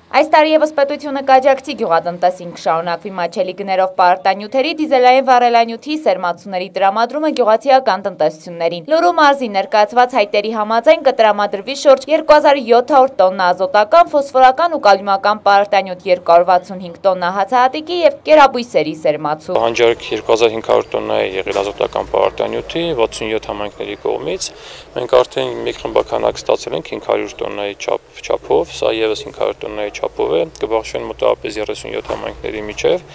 Այս տարի ևս պետությունը կաջակցի գյուղատնտեսին կշարունակվի մատչելի գներով պարարտանյութերի, դիզելային վառելանյութի, սերմացուների տրամադրումը գյուղացիական տնտեսություններին։ Լոռու մարզի ներկայացված հայտերի համաձայն կտրամադրվի շուրջ 2700 տոննա ազոտական, ֆոսֆորական ու կալիումական պարարտանյութ, 265 տոննա հացահատիկի և կերաբույսերի սերմացու։ Պահանջարկ 2500 տոննա է եղել ազոտական պարարտանյութի 67 համայնքների կողմից։ Մենք արդեն մեկ խմբականակ ստացել ենք 500 տոննայի չափով, սա ևս 500 տոննայի չափով է, կբաշխեն մոտավորապես 37 համայնքների միջև,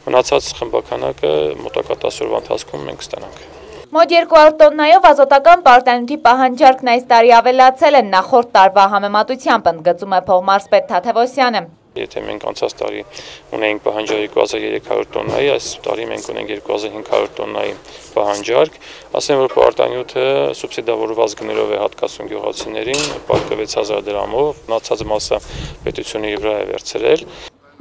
մնացած խմբականակը մոտակա 10 օրվա ընթացքում մենք ստանանք։ Մոտ 200 տոննայով ազոտական պարարտանյութի պահանջարկն այս տարի ավելացել են նախորդ տարվա համեմատությամբ, ընդգծում է փոխմարզպետ Թադևոսյանը։ Եթե մենք անցած տարի ունեինք պահանջարկ 2300 տոննայի, այս տարի մենք ունենք 2500 տոննայի պահանջարկ, ասեմ, որ պարարտանյութը սուբսիդավորված գներով է հատկացում գյուղացիներին, պարկը 6000 դրամով, մնացած մասը պետությունը իր վրա է վերցրել։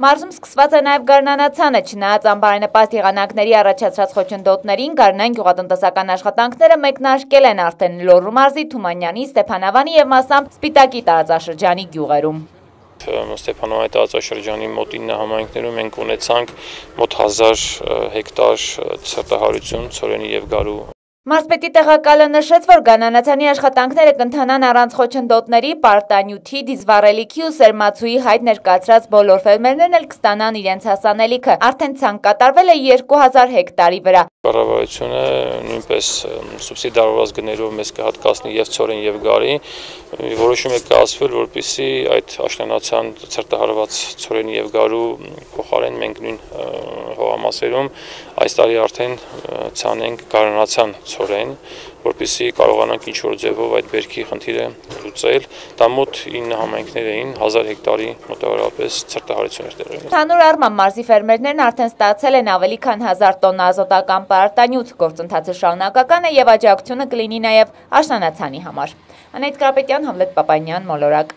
Մարզում սկսված է նաև գարնանացանը, չնայած անբարենպաստ եղանակների առաջացրած խոչընդոտներին, գարնան գյուղատնտեսական աշխատանքները մեկնարկել են արդեն Լոռու մարզի Թումանյանի, Ստեփանավանի և մասամբ Սպիտակի տարածաշրջանի գյուղերում։ Ստեփանավանի տարածաշրջանի մոտ 9 համայնքներում մենք ունեցանք մոտ 1000 հեկտար ցրտահարություն ցորենի և գարու։ Մարզպետի տեղակալը նշեց, որ գարնանացանի աշխատանքները կընթանան առանց խոչընդոտների, պարարտանյութի, դիզվառելիքի ու սերմացուի հայտ ներկայացրած բոլոր ֆերմերներն էլ կստանան իրենց հասանելիքը։ Արդեն ցանկ կատարվել է 2000 հեկտարի վրա։ Կառավարությունը նույնպես սուբսիդավորված գներով մեզ կհատկացնի և ցորեն և գարի, որոշում է կայացվել, որպեսզի այդ աշնանացան ցրտահարված ցորենի և գարու փոխարեն մենք նույն հողամասերում այս տարի արդեն ցանենք գարնանացան ցորեն, որպեսզի կարողանանք ինչ-որ ձևով այդ բերքի խնդիրը լուծել։ Դա մոտ 9 համայնքներ էին, 1000 հեկտարի մոտավորապես ցրտահարություն էր տեղի ունեցել։ Ընդհանուր առմամբ մարզի ֆերմերներն արդեն ստացել են ավելի քան 1000 տոննա ազոտական պարարտանյութ, գործընթացը շարունակական է և աջակցությունը կլինի նաև աշնանացանի համար։ Անահիտ Կարապետյան, Հավլետ Պապանյան, Մոլորակ։